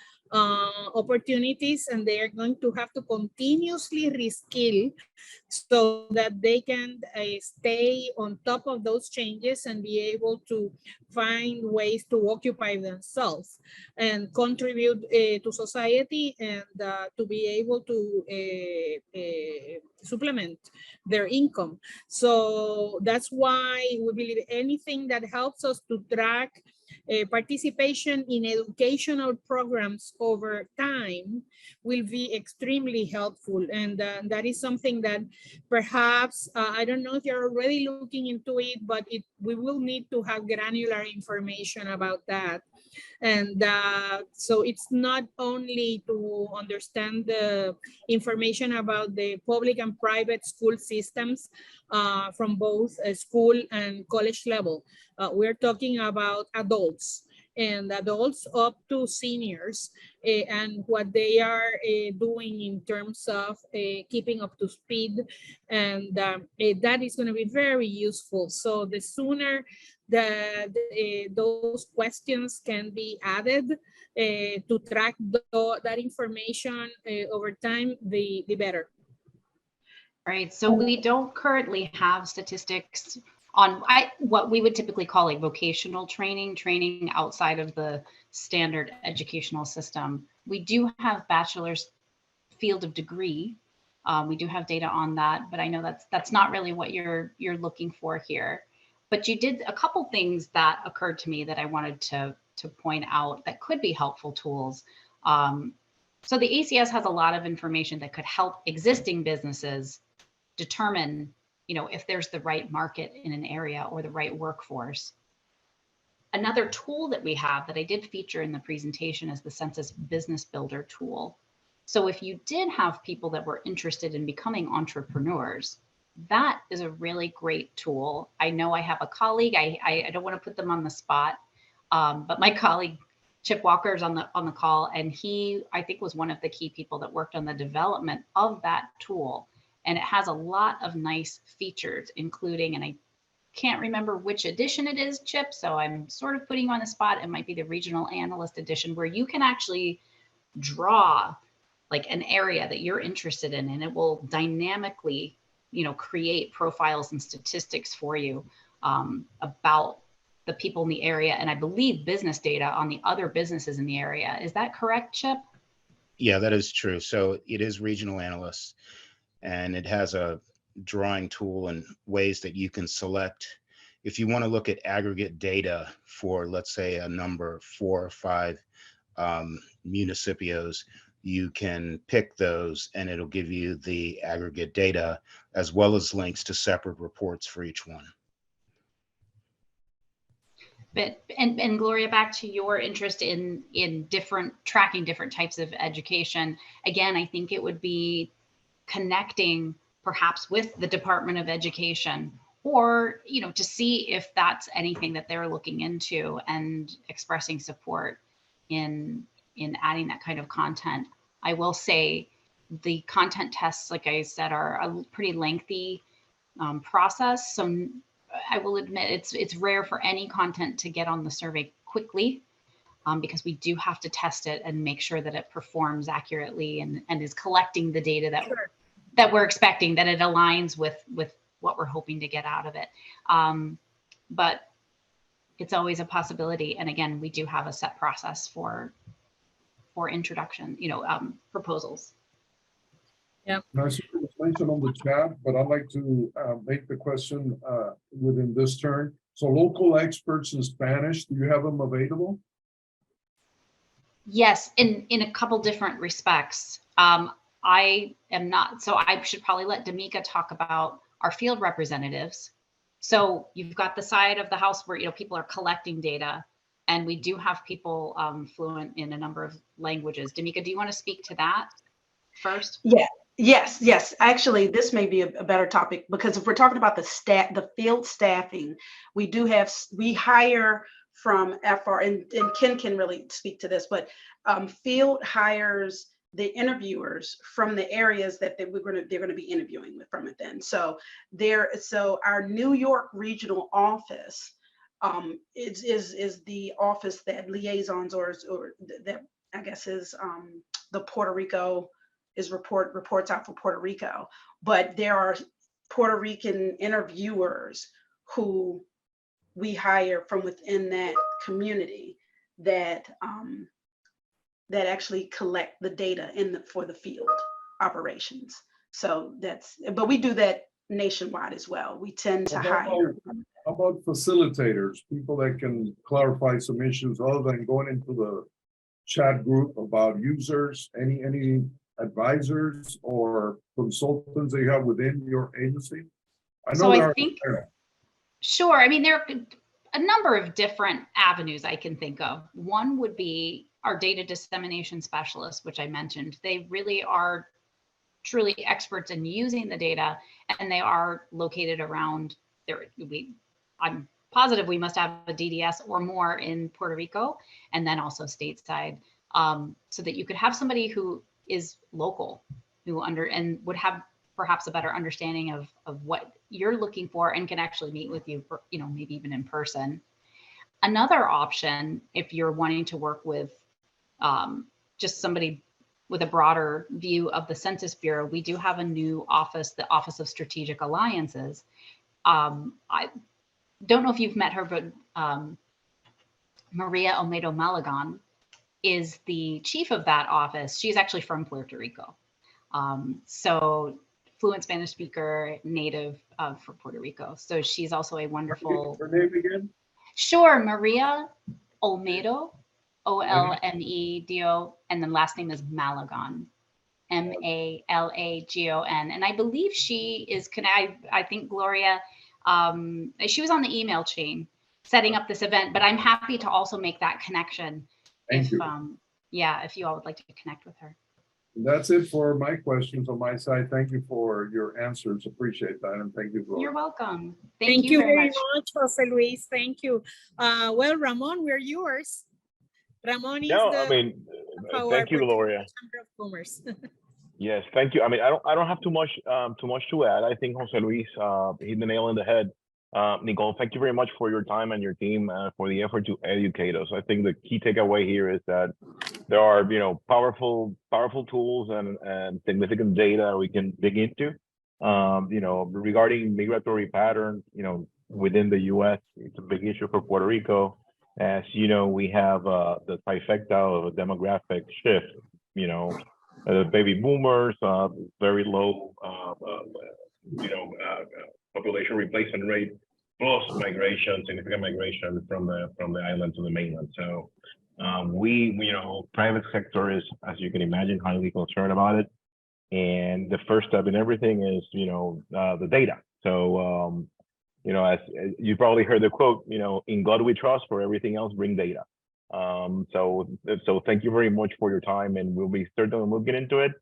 opportunities, and they are going to have to continuously reskill so that they can stay on top of those changes and be able to find ways to occupy themselves and contribute to society, and to be able to supplement their income. So that's why we believe anything that helps us to track participation in educational programs over time will be extremely helpful. And that is something that perhaps, I don't know if you're already looking into it, but we will need to have granular information about that. And so it's not only to understand the information about the public and private school systems from both school and college level. We're talking about adults, and adults up to seniors, and what they are doing in terms of keeping up to speed. And that is going to be very useful. So the sooner that those questions can be added to track that information over time, the better. Right. So we don't currently have statistics on what we would typically call like vocational training outside of the standard educational system. We do have bachelor's field of degree. We do have data on that, but I know that's not really what you're looking for here. But you did a couple things that occurred to me that I wanted to point out that could be helpful tools. So the ACS has a lot of information that could help existing businesses determine, if there's the right market in an area or the right workforce. Another tool that we have that I did feature in the presentation is the Census Business Builder tool. So if you did have people that were interested in becoming entrepreneurs, that is a really great tool. I know I have a colleague, I don't want to put them on the spot, but my colleague Chip Walker is on the call, and he, I think, was one of the key people that worked on the development of that tool. And it has a lot of nice features, including, and I can't remember which edition it is, Chip, so I'm sort of putting you on the spot. It might be the Regional Analyst edition, where you can actually draw like an area that you're interested in, and it will dynamically, create profiles and statistics for you about the people in the area, and I believe business data on the other businesses in the area. Is that correct, Chip? Yeah, that is true. So it is Regional Analysts, and it has a drawing tool and ways that you can select. If you want to look at aggregate data for, let's say, a number 4 or 5 municipios, you can pick those and it'll give you the aggregate data as well as links to separate reports for each one. But and Gloria, back to your interest in tracking different types of education. Again, I think it would be connecting perhaps with the Department of Education, or to see if that's anything that they're looking into and expressing support in adding that kind of content. I will say the content tests, like I said, are a pretty lengthy process. So I will admit it's rare for any content to get on the survey quickly, because we do have to test it and make sure that it performs accurately and is collecting the data that we're expecting, that it aligns with what we're hoping to get out of it. But it's always a possibility. And again, we do have a set process for introduction, proposals. Yeah. I see it was mentioned on the chat, but I'd like to make the question within this turn. So local experts in Spanish, do you have them available? Yes, in a couple different respects. I am not, so I should probably let Dameka talk about our field representatives. So you've got the side of the house where people are collecting data, and we do have people fluent in a number of languages. Dameka, do you want to speak to that first? Yeah. Yes. Actually, this may be a better topic, because if we're talking about the field staffing, we hire from FR, and Ken can really speak to this, but field hires the interviewers from the areas that they're going to be interviewing with from it then. So our New York regional office is the office that liaisons or that I guess is the Puerto Rico reports out for Puerto Rico. But there are Puerto Rican interviewers who we hire from within that community that actually collect the data for the field operations. So but we do that nationwide as well. We tend to hire. How about facilitators, people that can clarify some issues other than going into the chat group about users? Any advisors or consultants that you have within your agency? So I think, sure. I mean, there are a number of different avenues I can think of. One would be our data dissemination specialists, which I mentioned. They really are truly experts in using the data, and they are located around there. I'm positive we must have a DDS or more in Puerto Rico, and then also stateside, so that you could have somebody who is local, and would have perhaps a better understanding of what you're looking for and can actually meet with you, for, maybe even in person. Another option, if you're wanting to work with just somebody with a broader view of the Census Bureau, we do have a new office, the Office of Strategic Alliances. I don't know if you've met her, but Maria Olmedo Malagon is the chief of that office. She's actually from Puerto Rico. So fluent Spanish speaker, native for Puerto Rico. So she's also a wonderful. Her name again? Sure, Maria Olmedo, Olmedo, and then last name is Malagon, Malagon. And I believe she is, I think Gloria, she was on the email chain setting up this event, but I'm happy to also make that connection. If you all would like to connect with her. That's it for my questions on my side. Thank you for your answers. Appreciate that. And thank you, Gloria. You're welcome. Thank you very much, Jose Luis. Thank you. Well, Ramon, we're yours. Ramon is thank you, Gloria. Chamber of Commerce. Yes, thank you. I mean, I don't have too much to add. I think Jose Luis hit the nail on the head. Nicole, thank you very much for your time and your team for the effort to educate us. I think the key takeaway here is that there are, powerful tools and significant data we can dig into. Regarding migratory patterns, within the U.S., it's a big issue for Puerto Rico. As you know, we have the trifecta of a demographic shift. Baby boomers, very low, population replacement rate, plus significant migration from the island to the mainland. So private sector is, as you can imagine, highly concerned about it. And the first step in everything is, the data. So, as you probably heard the quote, in God we trust, for everything else, bring data. So thank you very much for your time, and we'll be certainly looking into it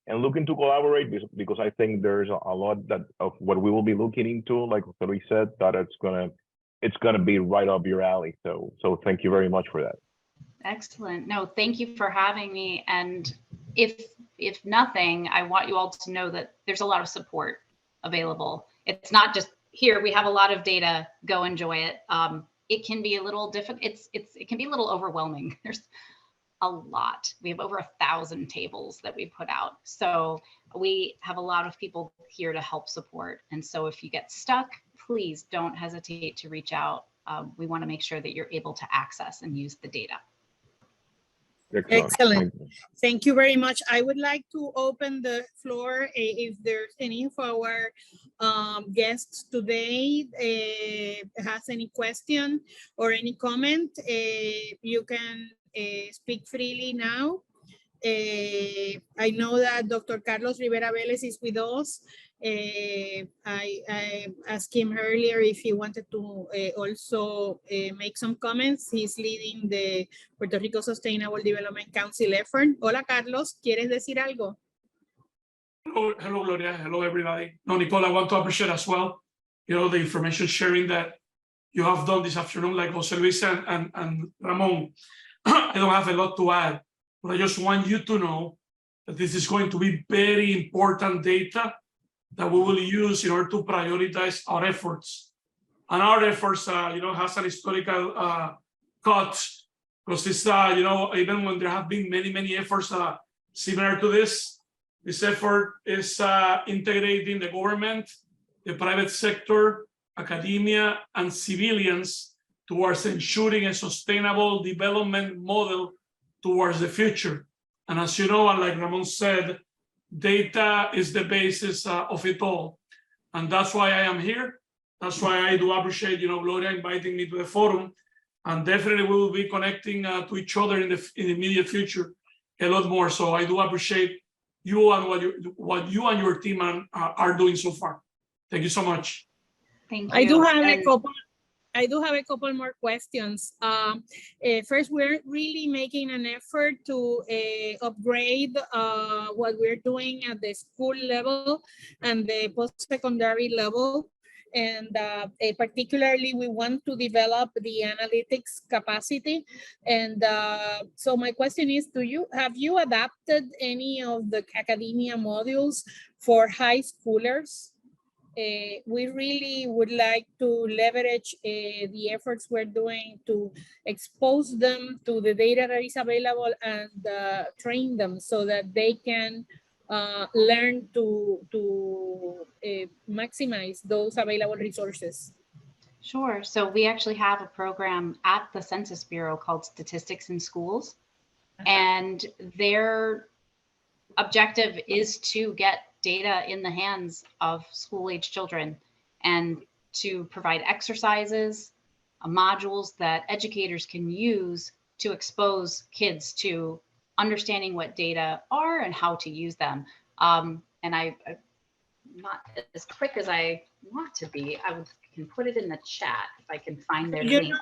and looking to collaborate, because I think there's a lot of what we will be looking into, like we said, that it's gonna be right up your alley. So thank you very much for that. Excellent. No, thank you for having me. And if nothing, I want you all to know that there's a lot of support available. It's not just here, we have a lot of data, go enjoy it. It can be a little difficult. It can be a little overwhelming. There's a lot. We have over 1,000 tables that we put out. So we have a lot of people here to help support. And so if you get stuck, please don't hesitate to reach out. We want to make sure that you're able to access and use the data. Excellent. Thank you very much. I would like to open the floor if there's any of our guests today has any question or any comment. You can speak freely now. I know that Dr. Carlos Rivera Vélez is with us. I asked him earlier if he wanted to also make some comments. He's leading the Puerto Rico Sustainable Development Council effort. Hola, Carlos, ¿quieres decir algo? Hello, Gloria. Hello, everybody. No, Nicole, I want to appreciate as well, the information sharing that you have done this afternoon, like Jose Luis and Ramon. I don't have a lot to add, but I just want you to know that this is going to be very important data that we will use in order to prioritize our efforts. And our efforts, has an historical cut, because it's, even when there have been many efforts similar to this effort is integrating the government, the private sector, academia, and civilians towards ensuring a sustainable development model towards the future. And as you know, and like Ramon said, data is the basis of it all. And that's why I am here. That's why I do appreciate, Gloria inviting me to the forum, and definitely we will be connecting to each other in the immediate future a lot more. So I do appreciate you and what you and your team are doing so far. Thank you so much. Thank you. I do have a couple more questions. First, we're really making an effort to upgrade what we're doing at the school level and the post-secondary level. And particularly, we want to develop the analytics capacity. And so my question is, have you adapted any of the academia modules for high schoolers? We really would like to leverage the efforts we're doing to expose them to the data that is available and train them so that they can learn to maximize those available resources. Sure. So we actually have a program at the Census Bureau called Statistics in Schools. And their objective is to get data in the hands of school-age children and to provide exercises, modules that educators can use to expose kids to understanding what data are and how to use them. And I'm not as quick as I want to be. I can put it in the chat if I can find their link.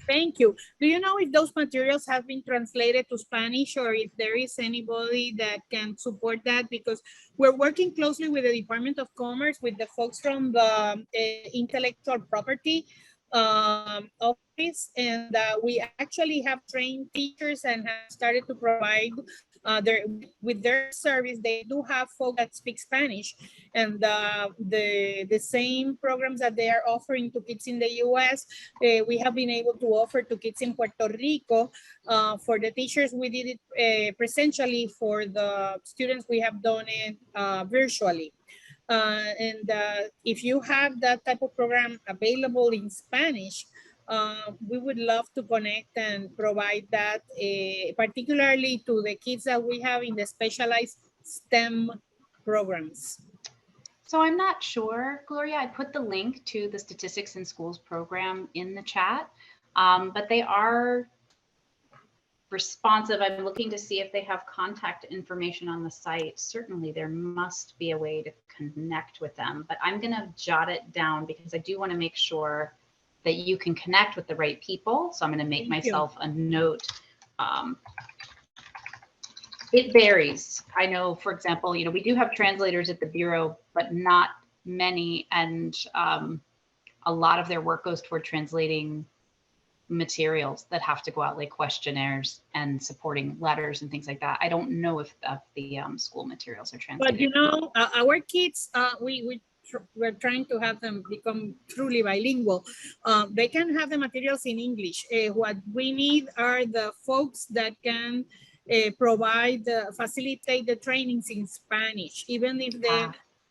Thank you. Do you know if those materials have been translated to Spanish or if there is anybody that can support that? Because we're working closely with the Department of Commerce, with the folks from the intellectual property office, and we actually have trained teachers and have started to provide with their service. They do have folks that speak Spanish, and the same programs that they are offering to kids in the US, we have been able to offer to kids in Puerto Rico. For the teachers, we did it presentially. For the students, we have done it virtually. And if you have that type of program available in Spanish, we would love to connect and provide that, particularly to the kids that we have in the specialized STEM programs. So I'm not sure, Gloria, I put the link to the Statistics in Schools program in the chat, but they are responsive. I'm looking to see if they have contact information on the site. Certainly there must be a way to connect with them, but I'm going to jot it down because I do want to make sure that you can connect with the right people. So I'm going to make myself a note. It varies. I know, for example, we do have translators at the Bureau, but not many. And a lot of their work goes toward translating materials that have to go out, like questionnaires and supporting letters and things like that. I don't know if the school materials are translated. But our kids, we're trying to have them become truly bilingual. They can have the materials in English. What we need are the folks that can facilitate the trainings in Spanish, even if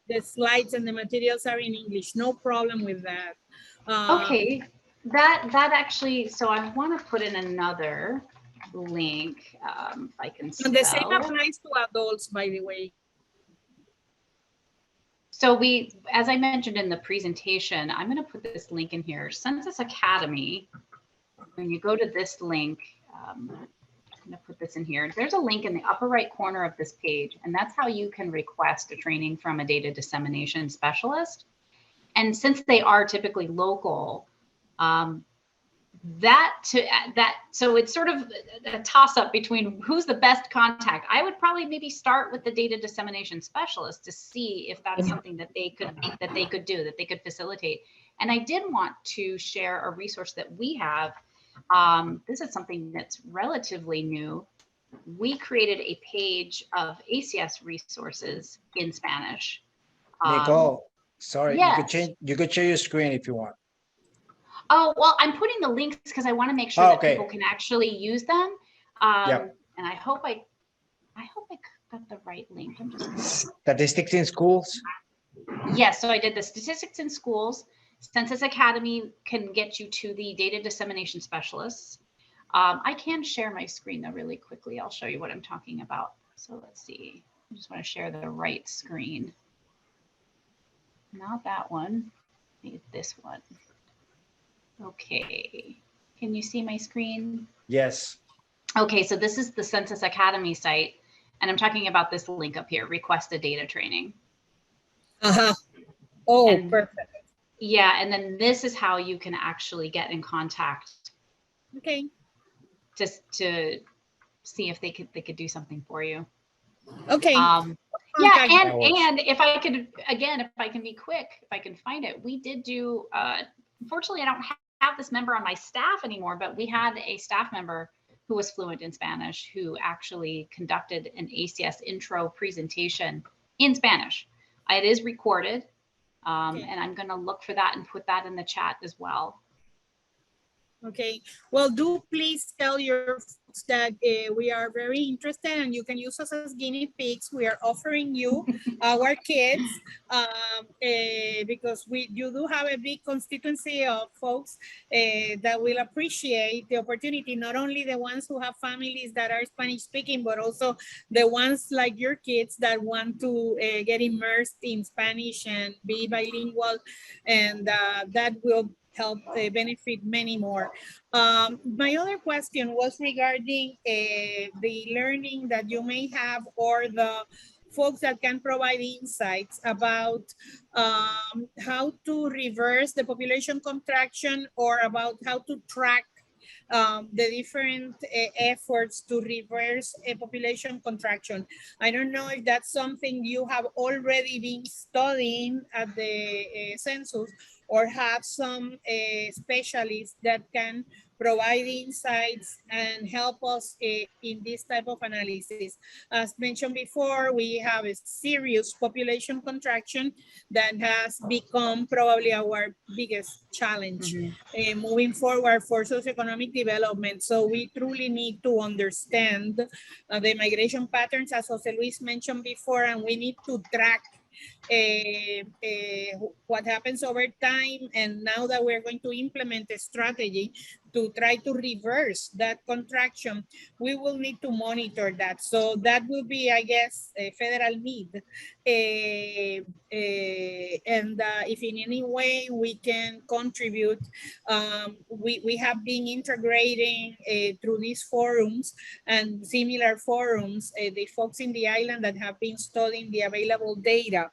the slides and the materials are in English. No problem with that. Okay. That actually, so I want to put in another link, if I can spell. And the same applies to adults, by the way. So as I mentioned in the presentation, I'm going to put this link in here. Census Academy, when you go to this link, I'm going to put this in here. There's a link in the upper right corner of this page, and that's how you can request a training from a data dissemination specialist. And since they are typically local, so it's sort of a toss-up between who's the best contact. I would probably maybe start with the data dissemination specialist to see if that's something that they could facilitate. And I did want to share a resource that we have. This is something that's relatively new. We created a page of ACS resources in Spanish. Nicole, sorry, yes. you could share your screen if you want. Oh, well, I'm putting the links because I want to make sure that people can actually use them. And I hope I got the right link. I'm just Statistics in Schools? Yes, so I did the Statistics in Schools. Census Academy can get you to the data dissemination specialists. I can share my screen though really quickly. I'll show you what I'm talking about. So let's see. I just want to share the right screen. Not that one. Need this one. Okay, can you see my screen? Yes. Okay, so this is the Census Academy site, and I'm talking about this link up here, request a data training. Uh-huh. Oh, And perfect. yeah, and then this is how you can actually get in contact Okay. just to see if they could do something for you. Okay. Yeah, Contact and if I could, again, if I can be quick, if I can find it, we did do, unfortunately, I don't have this member on my staff anymore, but we had a staff member who was fluent in Spanish, who actually conducted an ACS intro presentation in Spanish. It is recorded, Okay. and I'm gonna look for that and put that in the chat as well. Okay, well, do please tell your folks that we are very interested and you can use us as guinea pigs. We are offering you our kids because you do have a big constituency of folks that will appreciate the opportunity, not only the ones who have families that are Spanish speaking, but also the ones like your kids that want to get immersed in Spanish and be bilingual, and that will help benefit many more. My other question was regarding the learning that you may have, or the folks that can provide insights about how to reverse the population contraction, or about how to track the different efforts to reverse a population contraction. I don't know if that's something you have already been studying at the census, or have some specialists that can provide insights and help us in this type of analysis. As mentioned before, we have a serious population contraction that has become probably our biggest challenge moving forward for socioeconomic development. So we truly need to understand the migration patterns, as Jose Luis mentioned before, and we need to track what happens over time. And now that we're going to implement a strategy to try to reverse that contraction, we will need to monitor that. So that will be, I guess, a federal need. And if in any way we can contribute, we have been integrating through these forums and similar forums, the folks in the island that have been studying the available data.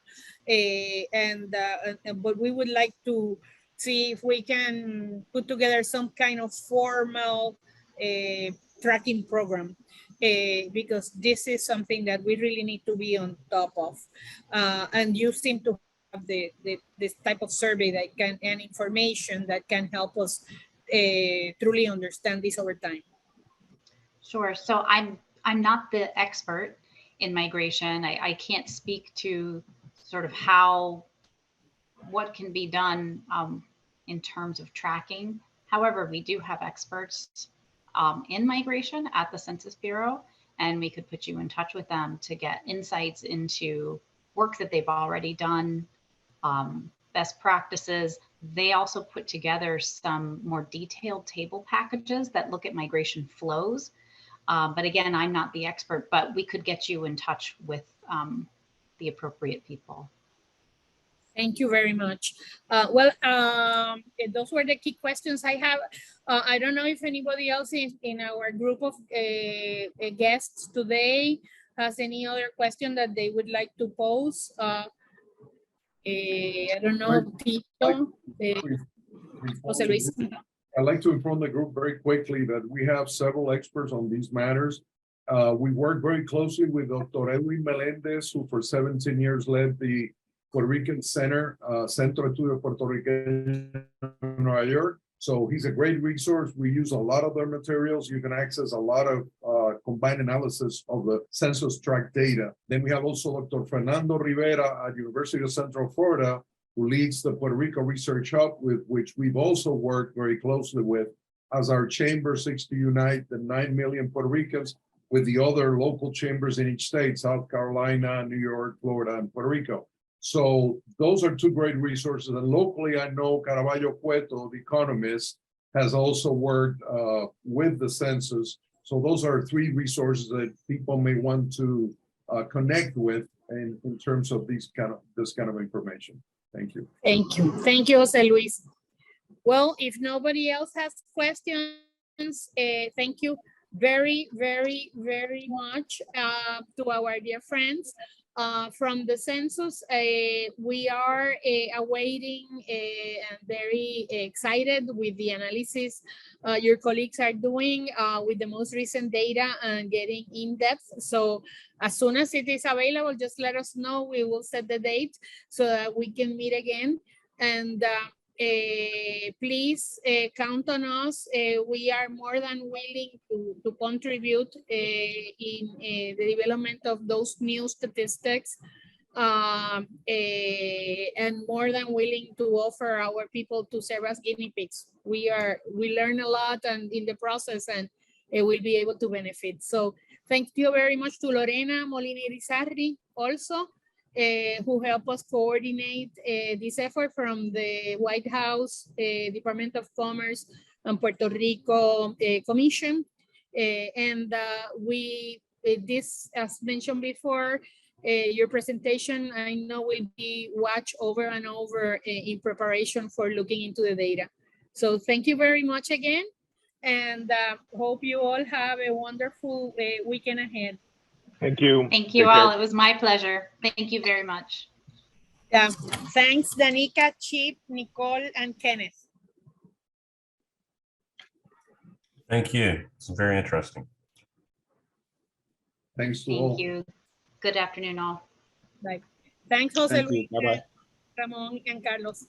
But we would like to see if we can put together some kind of formal tracking program, because this is something that we really need to be on top of. And you seem to have this type of survey that can, and information that can help us truly understand this over time. Sure. So I'm not the expert in migration. I can't speak to sort of what can be done in terms of tracking. However, we do have experts in migration at the Census Bureau, and we could put you in touch with them to get insights into work that they've already done, best practices. They also put together some more detailed table packages that look at migration flows. But again, I'm not the expert, but we could get you in touch with the appropriate people. Thank you very much. Those were the key questions I have. I don't know if anybody else in our group of guests today has any other question that they would like to pose. I don't know, Tito, Jose Luis. I'd like to inform the group very quickly that we have several experts on these matters. We work very closely with Dr. Edwin Melendez, who for 17 years led the Puerto Rican Center, Centro Estudio Puertorriqueño in Nueva York. So he's a great resource. We use a lot of their materials. You can access a lot of combined analysis of the census tract data. Then we have also Dr. Fernando Rivera at University of Central Florida, who leads the Puerto Rico Research Hub, with which we've also worked very closely with, as our chamber seeks to unite the 9 million Puerto Ricans with the other local chambers in each state, South Carolina, New York, Florida, and Puerto Rico. So those are two great resources. And locally, I know Caraballo Cueto, the economist, has also worked with the census. So those are three resources that people may want to connect with in terms of this kind of information. Thank you. Thank you. Thank you, Jose Luis. Well, if nobody else has questions, thank you very, very, very much to our dear friends from the census. We are awaiting and very excited with the analysis your colleagues are doing with the most recent data and getting in depth. So as soon as it is available, just let us know. We will set the date so that we can meet again. And please count on us. We are more than willing to contribute in the development of those new statistics and more than willing to offer our people to serve as guinea pigs. We learn a lot and in the process, and we'll be able to benefit. So thank you very much to Lorena Molina-Irizarry also, who helped us coordinate this effort from the White House, Department of Commerce, and Puerto Rico Commission. This, as mentioned before, your presentation, I know, will be watched over and over in preparation for looking into the data. So thank you very much again, and hope you all have a wonderful weekend ahead. Thank you. Thank you all. It was my pleasure. Thank you very much. Yeah. Thanks, Dameka, Chip, Nicole, and Kenneth. Thank you. It's very interesting. Thanks to all. Thank you. Good afternoon, all. Bye. Thanks, Jose Thank Luis, you. Bye-bye. Ramon, and Carlos.